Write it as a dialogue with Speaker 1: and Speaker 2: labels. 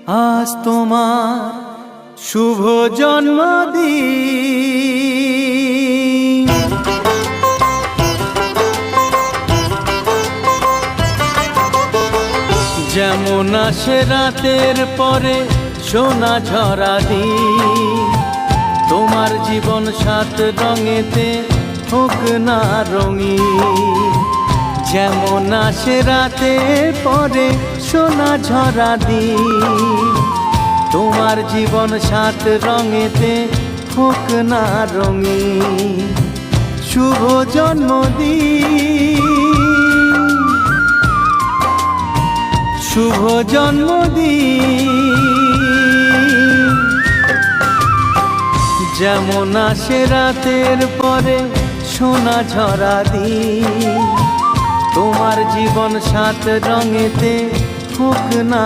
Speaker 1: আজ তোমার শুভ জন্মদিন। যেমন আসে রাতের পরে সোনা ঝরা দিন, তোমার জীবন সাত রঙেতে হোক না রঙিন। যেমন আসে রাতের পরে সোনা ঝরা দিন, তোমার জীবন সাত রঙেতে হোক না রঙিন। শুভ জন্মদিন, শুভ জন্মদিন। যেমন আসে রাতের পরে সোনা ঝরা দিন, তোমার জীবন সাত রঙেতে হোক না